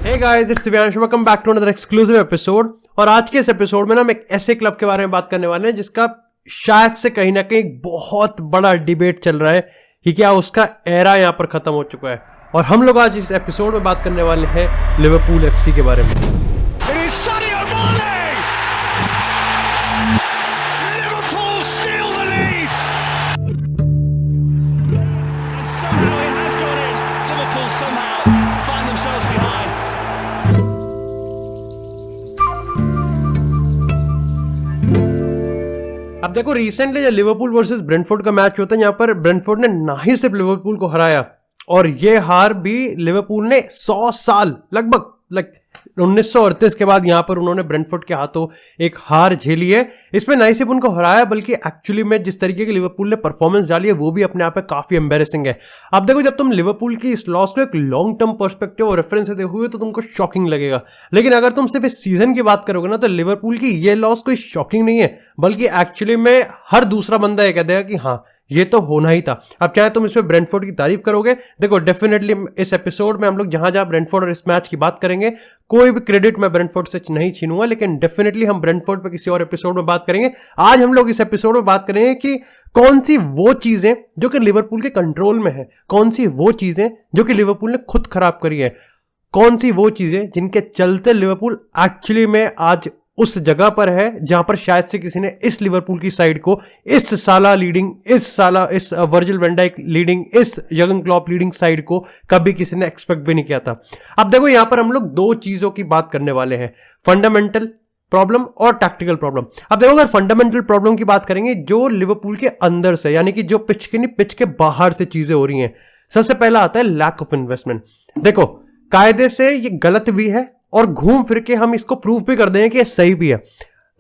Hey guys, it's Divyansh. Welcome back to another exclusive episode. और आज के इस एपिसोड में ना हम एक ऐसे क्लब के बारे में बात करने वाले हैं जिसका शायद से कहीं ना कहीं बहुत बड़ा डिबेट चल रहा है कि क्या उसका एरा यहाँ पर खत्म हो चुका है। और हम लोग आज इस एपिसोड में बात करने वाले हैं लिवरपूल एफसी के बारे में। अब देखो रिसेंटली जो लिवरपूल वर्सेस ब्रेंटफोर्ड का मैच होता है, यहाँ पर ब्रेंटफोर्ड ने ना ही सिर्फ लिवरपूल को हराया और ये हार भी लिवरपूल ने 100 साल लगभग 1938 के बाद यहाँ पर उन्होंने ब्रेंटफोर्ड के हाथों एक हार झेली है। इसमें ना ही सिर्फ उनको हराया बल्कि एक्चुअली में जिस तरीके की लिवरपूल ने परफॉर्मेंस डाली है वो भी अपने आप में काफी एम्बेरेसिंग है। अब देखो जब तुम लिवरपूल की इस लॉस को एक लॉन्ग टर्म पर्सपेक्टिव और रेफरेंस से देखोगे तो तुमको शॉकिंग लगेगा, लेकिन अगर तुम सिर्फ इस सीजन की बात करोगे ना तो लिवरपूल की ये लॉस कोई शॉकिंग नहीं है, बल्कि एक्चुअली में हर दूसरा बंदा ये कह देगा कि हाँ ये तो होना ही था। अब चाहे तुम इसमें ब्रेंटफोर्ड की तारीफ करोगे, देखो डेफिनेटली इस एपिसोड में हम लोग जहां ब्रेंटफोर्ड और इस मैच की बात करेंगे कोई भी क्रेडिट मैं ब्रेंटफोर्ड से नहीं छीनूंगा, लेकिन डेफिनेटली हम ब्रेंटफोर्ड पे किसी और एपिसोड में बात करेंगे। आज हम लोग इस एपिसोड में बात करेंगे कि कौन सी वो चीजें जो कि लिवरपूल के कंट्रोल में है, कौन सी वो चीजें जो कि लिवरपूल ने खुद खराब करी है, कौन सी वो चीजें जिनके चलते लिवरपूल एक्चुअली में आज उस जगह पर है जहां पर शायद से किसी ने इस लिवरपूल की साइड को इस साला लीडिंग, इस वर्जिल वैन डाइक लीडिंग, इस जर्गन क्लॉप लीडिंग साइड को कभी किसी ने एक्सपेक्ट भी नहीं किया था। अब देखो यहां पर हम लोग दो चीजों की बात करने वाले हैं, फंडामेंटल प्रॉब्लम और टैक्टिकल प्रॉब्लम। अब देखो अगर फंडामेंटल प्रॉब्लम की बात करेंगे जो लिवरपूल के अंदर से यानी कि जो पिच के बाहर से चीजें हो रही हैं, सबसे पहला आता है लैक ऑफ इन्वेस्टमेंट। देखो कायदे से ये गलत भी है और घूम फिर के हम इसको प्रूव भी कर देंगे कि ये सही भी है।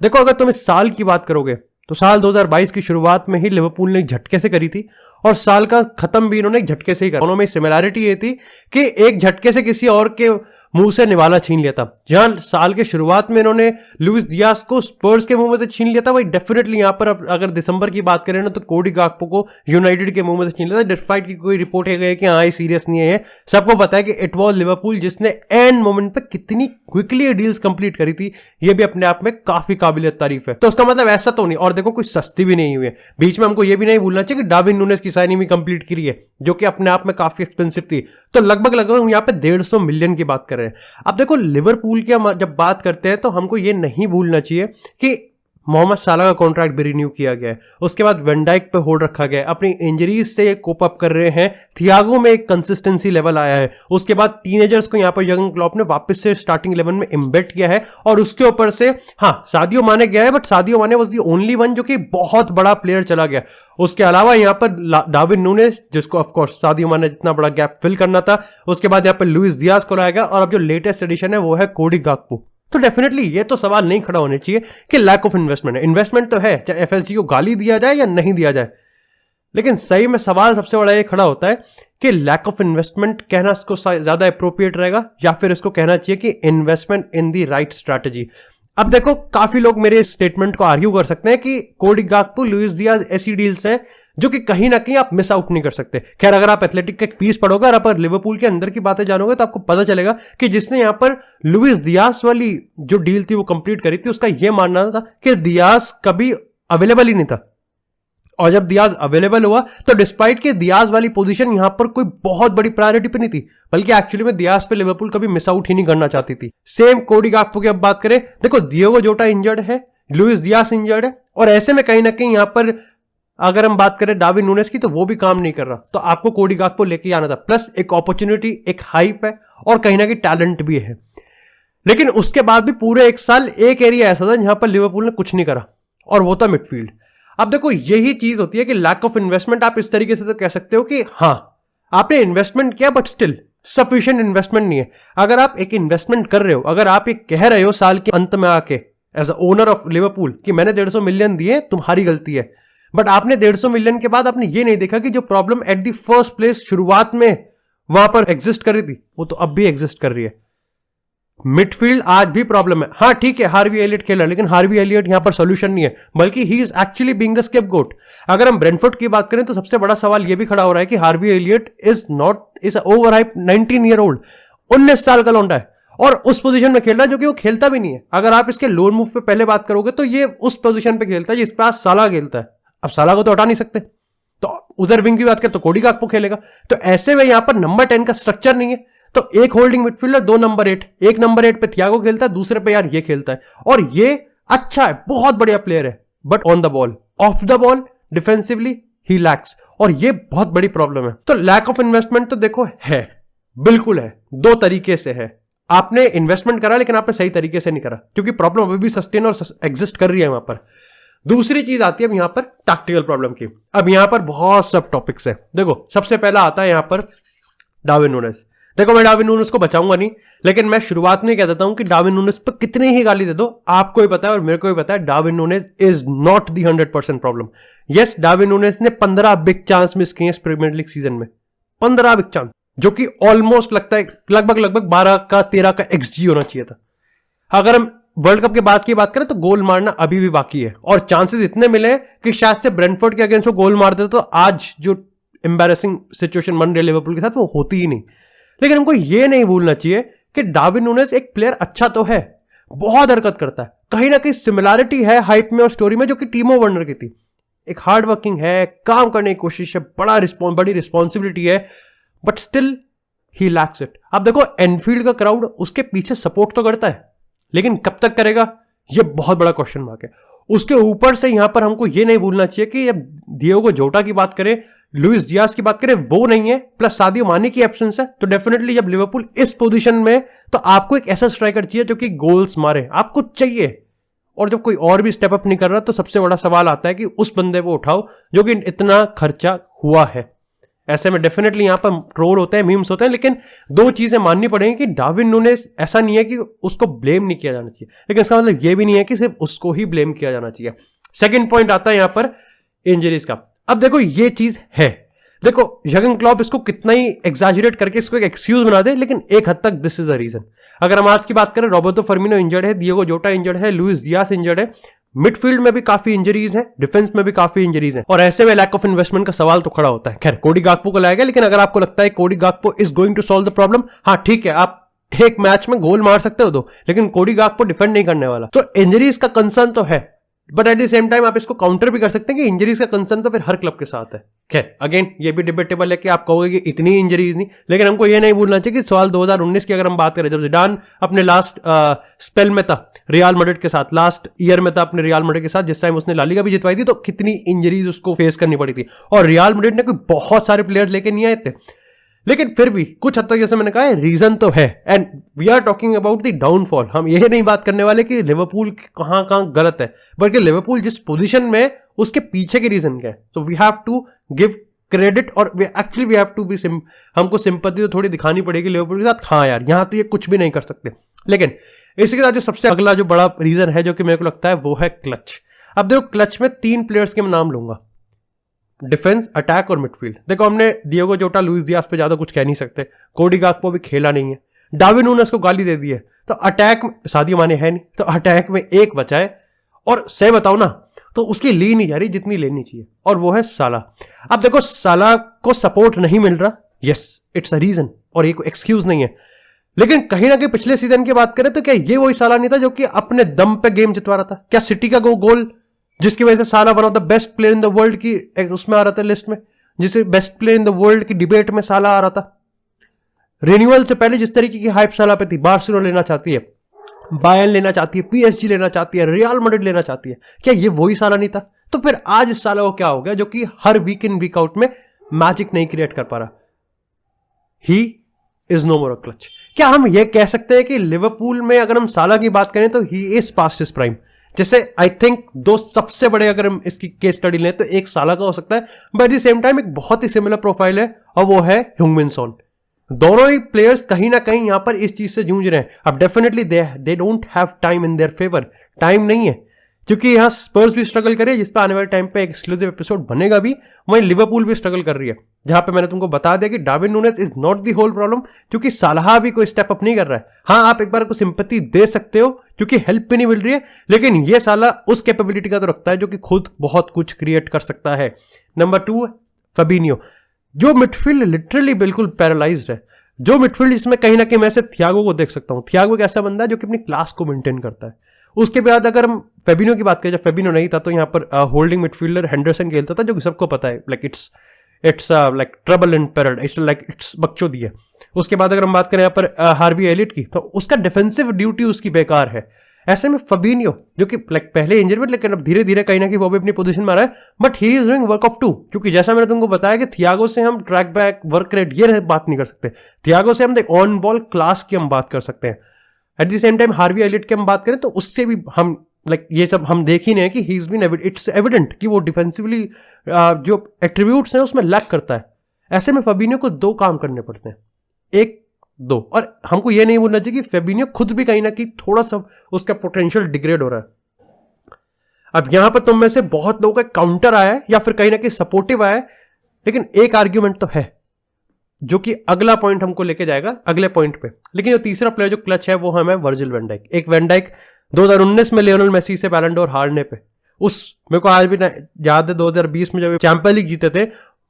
देखो अगर तुम इस साल की बात करोगे तो साल 2022 की शुरुआत में ही लिवरपूल ने झटके से करी थी और साल का खत्म भी इन्होंने एक झटके से ही करा। दोनों में सिमिलैरिटी ये थी कि एक झटके से किसी और के मुंह से निवाला छीन लिया था। जहां साल के शुरुआत में इन्होंने लुइस डियास को स्पर्स के मुंह में से छीन लिया था, वही डेफिनेटली यहां पर अगर दिसंबर की बात करें ना तो कोडी गाकपो को यूनाइटेड के मुंह में से छीन लिया था, डिस्पाइट की कोई रिपोर्ट है गई कि हाँ ये सीरियस नहीं है। सबको पता है कि इट वॉज लिवरपूल जिसने एंड मोमेंट पे कितनी क्विकली डील्स कंप्लीट करी थी, ये भी अपने आप में काफी काबिलियत तारीफ है। तो उसका मतलब ऐसा तो नहीं, और देखो कुछ सस्ती भी नहीं हुई है। बीच में हमको ये भी नहीं भूलना चाहिए कि डार्विन नूनेस की साइनिंग भी कंप्लीट करी है जो कि अपने आप में काफी एक्सपेंसिव थी। तो लगभग हम यहाँ पे 150 मिलियन की बात कर रहे हैं। अब देखो लिवरपूल की जब बात करते हैं तो हमको ये नहीं भूलना चाहिए कि मोहम्मद साला का कॉन्ट्रैक्ट भी रिन्यू किया गया है, उसके बाद वैन डाइक पे होल्ड रखा गया है, अपनी इंजरीज से कोप अप कर रहे हैं, थियागो में एक कंसिस्टेंसी लेवल आया है, उसके बाद टीनेजर्स को यहाँ पर जर्गन क्लॉप ने वापस से स्टार्टिंग 11 में इम्बेड किया है और उसके ऊपर से हाँ सादियो माने गया है, बट सादियो माने वाज द ओनली वन जो कि बहुत बड़ा प्लेयर चला गया। उसके अलावा यहाँ पर डार्विन नूनेस जिसको ऑफकोर्स सादियो माने जितना बड़ा गैप फिल करना था, उसके बाद यहाँ पर लुइस डियास को लाया गया और अब जो लेटेस्ट एडिशन है वो है कोडी गाकपो। तो डेफिनेटली ये तो सवाल नहीं खड़ा होने चाहिए कि लैक ऑफ इन्वेस्टमेंट है। इन्वेस्टमेंट तो है, चाहे एफएसजी को गाली दिया जाए या नहीं दिया जाए, लेकिन सही में सवाल सबसे बड़ा ये खड़ा होता है कि लैक ऑफ इन्वेस्टमेंट कहना इसको ज्यादा अप्रोप्रिएट रहेगा या फिर इसको कहना चाहिए कि इन्वेस्टमेंट इन दी राइट स्ट्रैटेजी। अब देखो काफी लोग मेरे स्टेटमेंट को आर्ग्यू कर सकते हैं कि कोडी गाकपो, लुइस डियास ऐसी डील्स हैं जो कि कहीं ना कहीं आप मिस आउट नहीं कर सकते। खैर अगर आप एथलेटिक का एक पीस पढ़ोगे और आप लिवरपूल के अंदर की बातें जानोगे तो आपको पता चलेगा कि जिसने यहाँ पर लुइस डियास वाली जो डील थी वो कंप्लीट करी थी, उसका यह मानना था कि डियास कभी अवेलेबल ही नहीं था, और जब डियास अवेलेबल हुआ तो डिस्पाइट के डियास वाली पोजीशन यहां पर कोई बहुत बड़ी प्रायोरिटी पे नहीं थी, बल्कि एक्चुअली में डियास पे लिवरपूल कभी मिस आउट ही नहीं करना चाहती थी। सेम कोडी गाकपो की अब बात करें, देखो डियोगो जोटा इंजर्ड है, लुइस डियास इंजर्ड है, और ऐसे में कहीं ना कहीं यहां पर अगर हम बात करें डार्विन नूनेस की तो वो भी काम नहीं कर रहा, तो आपको कोडी गाकपो लेके आना था। प्लस एक अपॉर्चुनिटी, एक हाइप है और कहीं ना कहीं टैलेंट भी है, लेकिन उसके बाद भी पूरे एक साल एक एरिया ऐसा था जहां पर लिवरपूल ने कुछ नहीं करा और वो था मिडफील्ड। अब देखो यही चीज होती है कि लैक ऑफ इन्वेस्टमेंट। आप इस तरीके से तो कह सकते हो कि हाँ आपने इन्वेस्टमेंट किया बट स्टिल सफिशिएंट इन्वेस्टमेंट नहीं है। अगर आप एक इन्वेस्टमेंट कर रहे हो, अगर आप ये कह रहे हो साल के अंत में आके as a owner of Liverpool कि मैंने 150 मिलियन दिए, तुम्हारी गलती है, बट आपने 150 मिलियन के बाद आपने ये नहीं देखा कि जो problem at the first place शुरुआत में वहां पर एग्जिस्ट कर रही थी वो तो अब भी एग्जिस्ट कर रही है। मिडफील्ड आज भी प्रॉब्लम है। हाँ ठीक है हार्वी एलियट खेला, लेकिन हार्वी एलियट यहां पर सॉल्यूशन नहीं है, बल्कि he is actually being the scapegoat. अगर हम ब्रेंटफोर्ड की बात करें तो सबसे बड़ा सवाल यह भी खड़ा हो रहा है कि Harvey Elliott is over hype 19 year old, 19 साल का लौंडा है और उस पोजीशन में खेल रहा है जो कि वो खेलता भी नहीं है। अगर आप इसके लोन मूव पे पहले बात करोगे तो ये उस पोजीशन पे खेलता है जिस पे आज साला खेलता है। अब साला को तो हटा नहीं सकते, तो उधर विंग की बात करें तो कोडी गाक्पो खेलेगा। तो ऐसे में यहां पर नंबर 10 का स्ट्रक्चर नहीं है, तो एक होल्डिंग मिडफील्डर, दो नंबर 8, एक नंबर 8 पे थियागो खेलता है, दूसरे पे यार ये खेलता है। और ये अच्छा है, बहुत बढ़िया प्लेयर है, but on the ball, off the ball defensively he lacks, और ये बहुत बड़ी प्रॉब्लम है। तो लैक ऑफ इन्वेस्टमेंट तो देखो है, बिल्कुल है, दो तरीके से है। आपने इन्वेस्टमेंट करा लेकिन आपने सही तरीके से नहीं करा, क्योंकि प्रॉब्लम अभी भी सस्टेन और एग्जिस्ट कर रही है वहां पर। दूसरी चीज आती है अब यहां पर टैक्टिकल प्रॉब्लम की। अब यहां पर बहुत सब टॉपिक्स है। देखो सबसे पहला आता है यहां पर डार्विन नूनेस। देखो मैं डार्विन नूनेस को बचाऊंगा नहीं, लेकिन मैं शुरुआत में कह देता हूं कि डार्विन नूनेस पर कितनी ही गाली दे दो, आपको ही पता है और मेरे को भी पता है, Darwin Nunez is not the 100% problem. Yes, Darwin Nunez ने 15 बिग चांस मिस किए इस प्रीमियर लीग सीजन में, 15 बिग चांस, जो कि ऑलमोस्ट लगता है लगभग 12 का 13 का XG होना चाहिए था। अगर हम वर्ल्ड कप के बाद की बात करें तो गोल मारना अभी भी बाकी है, और चांसेस इतने मिले कि शायद से ब्रेंटफोर्ड के अगेंस्ट वो गोल मार देते तो आज जो एम्बैरेसिंग सिचुएशन बन रही है लिवरपूल के साथ वो होती ही नहीं। लेकिन हमको ये नहीं भूलना चाहिए कि डार्विन नूनेस एक प्लेयर अच्छा तो है, बहुत हरकत करता है, कहीं ना कहीं सिमिलैरिटी है हाइप में और स्टोरी में जो कि टीमो वर्नर की थी। एक हार्ड वर्किंग है, काम करने की कोशिश है, बड़ी रिस्पॉन्सिबिलिटी है, but still he lakhs it. अब देखो एनफील्ड का क्राउड उसके पीछे सपोर्ट तो करता है, लेकिन कब तक करेगा ये बहुत बड़ा क्वेश्चन मार्क है। उसके ऊपर से यहां पर हमको ये नहीं भूलना चाहिए कि जब डिएगो जोटा की बात करें, लुइस डियाज की बात करें, वो नहीं है, प्लस सादियो माने की एब्सेंस है, तो डेफिनेटली जब लिवरपूल इस पोजीशन में, तो आपको एक ऐसा स्ट्राइकर चाहिए जो कि गोल्स मारे, आपको चाहिए। और जब कोई और भी स्टेप अप नहीं कर रहा तो सबसे बड़ा सवाल आता है कि उस बंदे को उठाओ जो कि इतना खर्चा हुआ है। ऐसे में डेफिनेटली यहां पर ट्रोल होते हैं, मीम्स होते हैं, लेकिन दो चीजें माननी पड़ेंगी कि डार्विन नूनेस, ऐसा नहीं है कि उसको ब्लेम नहीं किया जाना चाहिए, लेकिन इसका मतलब यह भी नहीं है कि सिर्फ उसको ही ब्लेम किया जाना चाहिए। सेकंड पॉइंट आता है यहां पर इंजरीज का। अब देखो ये चीज है, देखो जर्गन क्लॉप इसको कितना ही एग्जैजरेट करके इसको एक एक्सक्यूज बना दे, लेकिन एक हद तक दिस इज अ रीजन। अगर हम आज की बात करें, रॉबर्टो फर्मिनो इंजर्ड है, डिएगो जोटा इंजर्ड है, लुइस डियाज इंजर्ड है, मिडफील्ड में भी काफी इंजरीज हैं, डिफेंस में भी काफी इंजरीज हैं, और ऐसे में लैक ऑफ इन्वेस्टमेंट का सवाल तो खड़ा होता है। खैर कोडी गाक्पो को लाएगा, लेकिन अगर आपको लगता है Cody Gakpo is going to solve the problem, हाँ ठीक है, आप एक मैच में गोल मार सकते हो दो, लेकिन कोडी गाक्पो डिफेंड नहीं करने वाला। तो इंजरीज का कंसर्न तो है, but at the same time आप इसको काउंटर भी कर सकते हैं कि इंजरीज का कंसर्न तो फिर हर क्लब के साथ है। खैर अगेन ये भी डिबेटेबल है कि आप कहोगे कि इतनी इंजरीज नहीं, लेकिन हमको ये नहीं भूलना चाहिए कि सवाल 2019 की अगर हम बात करें, जब जिडान अपने लास्ट स्पेल में था रियल मैड्रिड के साथ, लास्ट ईयर में था अपने रियल मैड्रिड के साथ, जिस टाइम उसने ला लीगा भी जितवाई थी, तो कितनी इंजरीज उसको फेस करनी पड़ी थी, और रियल मैड्रिड ने कोई बहुत सारे प्लेयर्स लेके नहीं आए थे, लेकिन फिर भी कुछ हद तक जैसे मैंने कहा है रीजन तो है। And we are talking about the downfall. हम ये नहीं बात करने वाले कि लिवरपूल कहां गलत है, बल्कि लिवरपूल जिस पोजीशन में उसके पीछे के रीजन क्या है। तो we have to give credit, और actually we have to be हमको सिंपैथी तो थोड़ी दिखानी पड़ेगी लिवरपूल के साथ। हाँ यार, यहां तो ये कुछ भी नहीं कर सकते। लेकिन इसी के साथ जो सबसे अगला जो बड़ा रीजन है जो कि मेरे को लगता है वो है क्लच। अब देखो क्लच में 3 प्लेयर्स के मैं नाम लूंगा, डिफेंस, अटैक और मिडफील्ड। देखो हमने डिएगो जोटा, लुइस डियाज पे ज्यादा कुछ कह नहीं सकते, कोडी गाक्पो भी खेला नहीं है, डार्विन नूनेस को गाली दे दी है, तो अटैक में सादियो माने है नहीं, तो अटैक में एक बचा है, और सही बताओ ना तो उसकी ली नहीं जा रही जितनी लेनी चाहिए, और वो है साला। अब देखो साला को सपोर्ट नहीं मिल रहा, यस इट्स अ रीजन, और ये कोई एक्सक्यूज नहीं है, लेकिन कहीं ना कहीं पिछले सीजन की बात करें तो क्या ये वही साला नहीं था जो कि अपने दम पे गेम जितवा रहा था? क्या सिटी का गोल जिसकी वजह से साला one of the best player in the world की उसमें आ रहा था लिस्ट में, जिसे best player in the world की डिबेट में साला आ रहा था। रिन्यूअल से पहले जिस तरीके की हाइप साला पे थी, बार्सिलोना लेना चाहती है, बायर्न लेना चाहती है, PSG लेना चाहती है, रियल मैड्रिड लेना चाहती है, क्या ये वही साला नहीं था? तो फिर आज इस साला को क्या हो गया जो कि हर वीक इन वीक आउट में मैजिक नहीं क्रिएट कर पा रहा? He is no more a clutch. क्या हम ये कह सकते हैं कि लिवरपूल में अगर हम साला की बात करें तो he is past his prime? जैसे आई थिंक दो सबसे बड़े अगर हम इसकी केस स्टडी लें तो एक साला का हो सकता है, but at the same time एक बहुत ही सिमिलर प्रोफाइल है, और वो है ह्यूंगमिन सोन। दोनों ही प्लेयर्स कहीं ना कहीं यहां पर इस चीज से जूझ रहे हैं। अब definitely they don't have time in their favour, time नहीं है, क्योंकि यहां स्पर्स भी स्ट्रगल कर रही है, जिस पे आने वाले टाइम पे एक एक्सक्लूसिव एपिसोड बनेगा भी, वहीं लिवरपूल भी स्ट्रगल कर रही है, जहां पे मैंने तुमको बता दिया कि Darwin Nunez is not the whole problem, क्योंकि सालाह भी कोई स्टेप अप नहीं कर रहा है। हाँ आप एक बार को सिंपैथी दे सकते हो क्योंकि हेल्प भी नहीं मिल रही है, लेकिन ये साला उस कैपेबिलिटी का तो रखता है जो कि खुद बहुत कुछ क्रिएट कर सकता है। नंबर 2 फैबिनियो, जो मिडफील्ड लिटरली बिल्कुल पैरालाइज्ड है। जो मिडफील्ड इसमें कहीं ना कहीं मैं सिर्फ थियागो को देख सकता हूँ। थियागो एक ऐसा बंदा है जो कि अपनी क्लास को मेंटेन करता है। उसके बाद अगर हम फेबिनो की बात करें, जब फेबिनो नहीं था तो यहाँ पर होल्डिंग मिडफील्डर हेंडरसन खेलता था, जो कि सबको पता है like it's like trouble in paradise, like it's बकचोदी है। उसके बाद अगर हम बात करें यहाँ पर हार्वी एलियट की, तो उसका डिफेंसिव ड्यूटी उसकी बेकार है। ऐसे में फबीनियो जो कि लाइक पहले इंजर में, लेकिन अब धीरे धीरे कहीं ना कहीं वो भी अपनी पोजीशन में आ रहा है, but he is doing work of two. क्योंकि जैसा मैंने तुमको बताया कि थियागो से हम ट्रैक बैक, वर्क रेट ये बात नहीं कर सकते, थियागो से हम ऑन बॉल क्लास की हम बात कर सकते हैं। At the same time Harvey Elliott की हम बात करें तो उससे भी हम लाइक ये सब हम देख ही नहीं है कि he is been it's evident कि वो डिफेंसिवली जो एट्रीब्यूट्स हैं उसमें लैक करता है। ऐसे में फबीनियो को दो काम करने पड़ते हैं, एक दो, और हमको ये नहीं बोलना चाहिए कि फेबिनियो खुद भी कहीं ना कहीं थोड़ा सा उसका पोटेंशियल डिग्रेड हो रहा है। अब यहां पर तुम में से बहुत लोगों का काउंटर आया है या फिर कहीं ना कहीं सपोर्टिव आया है, लेकिन एक आर्ग्यूमेंट तो है जो कि अगला पॉइंट हमको लेके जाएगा अगले पॉइंट पे। लेकिन जो तीसरा प्लेयर जो क्लच है वो हमें वर्जिल वैन डाइक। एक वैन डाइक 2019 में लियोनेल मेसी से बैलन डोर हारने पे, उस मेरे को आज भी याद है 2020 में जब चैंपियंस लीग जीते थे,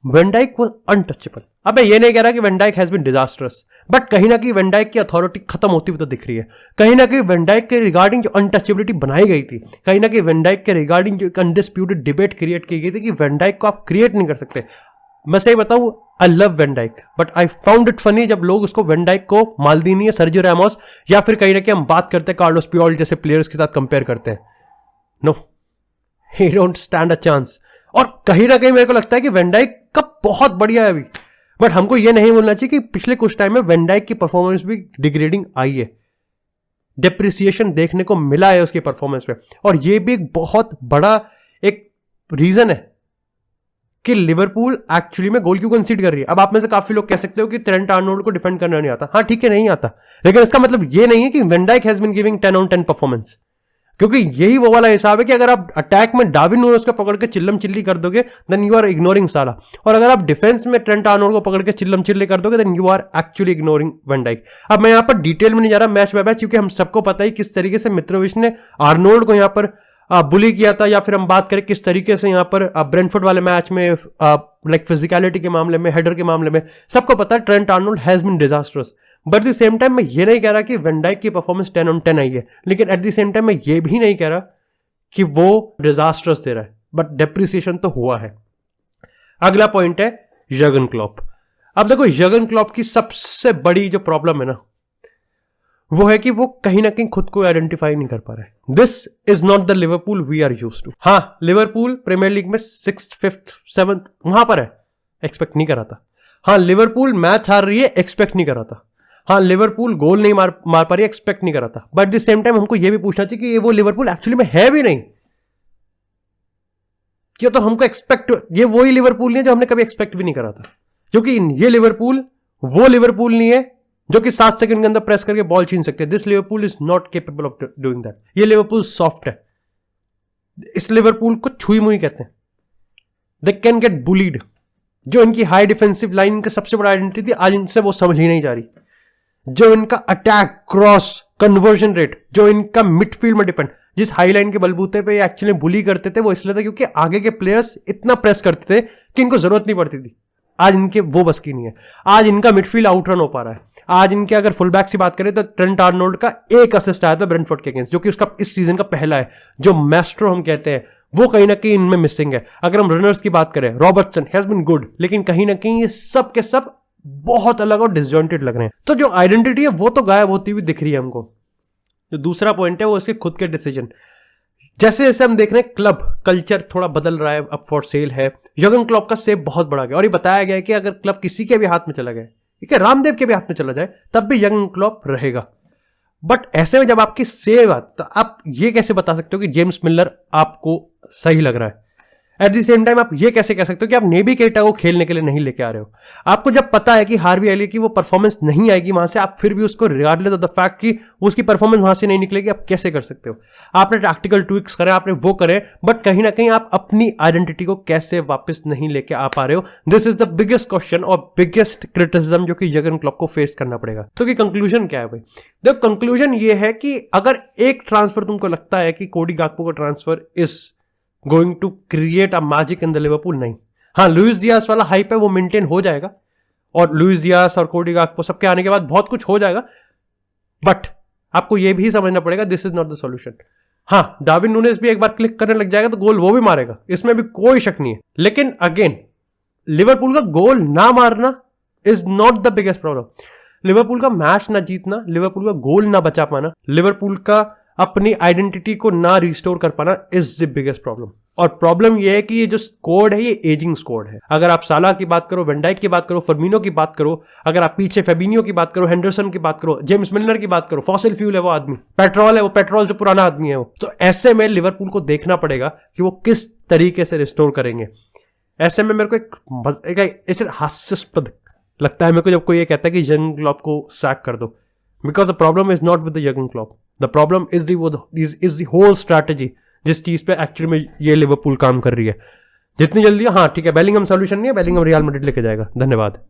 वैन डाइक वाज अनटचेबल। अब मैं ये नहीं कह रहा कि van Dijk has been disastrous, but कहीं ना कहीं वैन डाइक की अथॉरिटी खत्म होती हुई तो दिख रही है। कहीं ना कहीं वैन डाइक के रिगार्डिंग जो अनटचेबिलिटी बनाई गई थी, कहीं ना कहीं वैन डाइक के रिगार्डिंग जो एक अनडिस्प्यूटेड डिबेट क्रिएट की गई थी कि वैन डाइक को आप क्रिएट नहीं कर सकते। मैं सही बताऊं, I love van Dijk, but I found it funny जब लोग उसको वैन डाइक को माल्दीनी या सर्जियो रैमोस या फिर कहीं ना कहीं हम बात करते हैं कार्लोस पियोल जैसे प्लेयर्स के साथ कंपेयर करते हैं। No, he don't stand a chance. और कहीं ना कहीं मेरे को लगता है कि वैन डाइक का बहुत बढ़िया है अभी, बट हमको ये नहीं बोलना चाहिए कि पिछले कुछ टाइम में वैन डाइक की परफॉर्मेंस भी डिग्रेडिंग आई है, डिप्रिसिएशन देखने को मिला है उसकी परफॉर्मेंस में। और ये भी एक बहुत बड़ा एक रीजन है कि लिवरपूल एक्चुअली में गोल क्यों कंसीड कर रही है। अब आप में से काफी लोग कह सकते हो कि ट्रेंट आर्नोल्ड को डिफेंड करना नहीं आता। हाँ ठीक है, नहीं आता, लेकिन इसका मतलब ये नहीं है कि van Dijk has been giving 10 on 10 performance. क्योंकि यही वो वाला हिसाब है कि अगर आप अटैक में डार्विन नूनेज़ को पकड़ के चिल्लम चिल्ली कर दोगे देन यू आर इग्नोरिंग साला, और अगर आप डिफेंस में ट्रेंट आर्नोल्ड को पकड़ के चिल्लम चिल्ली कर दोगे then you are actually ignoring van Dijk. अब मैं यहाँ पर डिटेल में नहीं जा रहा मैच बाय मैच, क्योंकि हम सबको पता है किस तरीके से मित्रोविच ने आर्नोल्ड को यहाँ पर बुली किया था, या फिर हम बात करें किस तरीके से यहाँ पर ब्रेंटफोर्ड वाले मैच में लाइक फिजिकलिटी के मामले में, हेडर के मामले में, सबको पता है Trent Arnold has been disastrous. But at the same time मैं ये नहीं कह रहा कि वैन डाइक की परफॉर्मेंस 10 on 10 आई है, लेकिन एट द सेम टाइम मैं ये भी नहीं कह रहा कि वो डिजास्टर्स दे रहा है, बट डेप्रिसिएशन तो हुआ है। अगला पॉइंट है जर्गन क्लॉप। अब देखो जर्गन क्लॉप की सबसे बड़ी जो प्रॉब्लम है ना, वो है कि वो कहीं ना कहीं खुद को आइडेंटिफाई नहीं कर पा रहा है। This is not the Liverpool we are used to. हाँ, लिवरपूल प्रीमियर लीग में 6th 5th 7th वहां पर है, एक्सपेक्ट नहीं करा था। हाँ, लिवरपूल मैच हार रही है, एक्सपेक्ट नहीं करा था। हाँ, लिवरपूल गोल नहीं मार पा रही है, एक्सपेक्ट नहीं करा था। But at the same time हमको यह भी पूछना चाहिए कि ये वो लिवरपूल एक्चुअली में है भी नहीं, क्या तो हमको एक्सपेक्ट, ये वही लिवरपूल नहीं है जो हमने कभी एक्सपेक्ट भी नहीं करा था। क्योंकि ये लिवरपूल वो लिवरपूल नहीं है जो कि 7 सेकंड के अंदर प्रेस करके बॉल छीन सकते हैं। This Liverpool is not capable of doing that. ये लिवरपूल सॉफ्ट है, इस लिवरपूल को छुई मुई कहते हैं। They can get bullied. जो इनकी हाई डिफेंसिव लाइन का सबसे बड़ा आइडेंटिटी थी, आज इनसे वो समझ ही नहीं जा रही। जो इनका अटैक, क्रॉस, कन्वर्जन रेट, जो इनका मिडफील्ड में डिफेंड, जिस हाई लाइन के बलबूते पे एक्चुअली बुली करते थे, वो इसलिए था क्योंकि आगे के प्लेयर्स इतना प्रेस करते थे कि इनको जरूरत नहीं पड़ती थी। आज इनके वो बस की नहीं है। आज इनका मिडफील्ड आउटरन हो पा रहा है। आज इनके अगर फुल बैक की बात करें तो ट्रेंट आर्नोल्ड का एक असिस्ट आया था ब्रेंटफोर्ड के अगेंस्ट, जो कि उसका इस सीजन का पहला है। जो मैस्ट्रो हम कहते हैं वो कहीं ना कहीं इनमें मिसिंग है। अगर हम रनर्स की बात करें, रॉबर्टसन हैज बीन गुड, लेकिन कहीं ना कहीं ये सब के सब बहुत अलग और डिसजॉइंटेड लग रहे हैं। तो जो आइडेंटिटी है वो तो गायब होती हुई दिख रही है हमको। जो दूसरा पॉइंट है वो इसके खुद के डिसीजन। जैसे जैसे हम देख रहे हैं क्लब कल्चर थोड़ा बदल रहा है, अब फॉर सेल है। जर्गन क्लॉप का सेव बहुत बड़ा गया और ये बताया गया है कि अगर क्लब किसी के भी हाथ में चला गया, ठीक है, रामदेव के भी हाथ में चला जाए, तब भी जर्गन क्लॉप रहेगा। बट ऐसे में जब आपकी सेव आती तो आप ये कैसे बता सकते हो कि जेम्स मिलर आपको सही लग रहा है? एट द सेम टाइम आप ये कैसे कह सकते हो कि आप नेबी केटा को खेलने के लिए नहीं लेके आ रहे हो? आपको जब पता है कि हार्वी एलियट की वो परफॉर्मेंस नहीं आएगी वहां से, आप फिर भी उसको रिगार्डलेस ऑफ द फैक्ट कि उसकी परफॉर्मेंस वहां से नहीं निकलेगी, आप कैसे कर सकते हो? आपने टैक्टिकल ट्विक्स करे, आपने वो करे, बट कहीं ना कहीं आप अपनी आइडेंटिटी को कैसे वापस नहीं लेके आ पा रहे हो? This is the biggest question और बिगेस्ट क्रिटिसिज्म जो कि जर्गन क्लॉप को फेस करना पड़ेगा। तो कि कंक्लूजन क्या है भाई? देखो, कंक्लूजन ये है कि अगर एक ट्रांसफर तुमको लगता है कि कोडी गाकपो का transfer is going to create a magic in the Liverpool, नहीं। हाँ, लुइस डियाज वाला हाइप है वो मेंटेन हो जाएगा, और लुइस डियास और कोडी गाक्पो सबके आने के बाद बहुत कुछ हो जाएगा, बट आपको यह भी समझना पड़ेगा this is not the solution. हाँ, डार्विन नूनेज भी एक बार क्लिक करने लग जाएगा तो गोल वो भी मारेगा, इसमें भी कोई शक नहीं है। लेकिन अगेन लिवरपूल का गोल ना मारना is not the biggest problem. Liverpool का मैच ना जीतना, लिवरपूल का गोल ना बचा पाना, लिवरपूल का अपनी आइडेंटिटी को ना रिस्टोर कर पाना इज द बिगेस्ट प्रॉब्लम। और प्रॉब्लम यह है कि ये जो स्क्वाड है ये एजिंग स्क्वाड है। अगर आप साला की बात करो, वेन डाइक की बात करो, फर्मिनो की बात करो, अगर आप पीछे फेबिनियो की बात करो, हेंडरसन की बात करो, जेम्स मिलनर की बात करो, फॉसिल फ्यूल है वो आदमी, पेट्रोल है वो, पेट्रोल से पुराना आदमी है वो। तो ऐसे में लिवरपूल को देखना पड़ेगा कि वो किस तरीके से रिस्टोर करेंगे। ऐसे में मेरे को एक हास्यास्पद लगता है मेरे को जब कोई ये कहता है कि जर्गन क्लॉप को सैक कर दो, because the problem is not with the Jurgen Klopp, the problem is the whole strategy जिस चीज पे एक्चुअली में ये लिवरपूल काम कर रही है। जितनी जल्दी, हाँ ठीक है, बेलिंगम सॉल्यूशन नहीं है, बेलिंगम रियल मैड्रिड लेके जाएगा। धन्यवाद।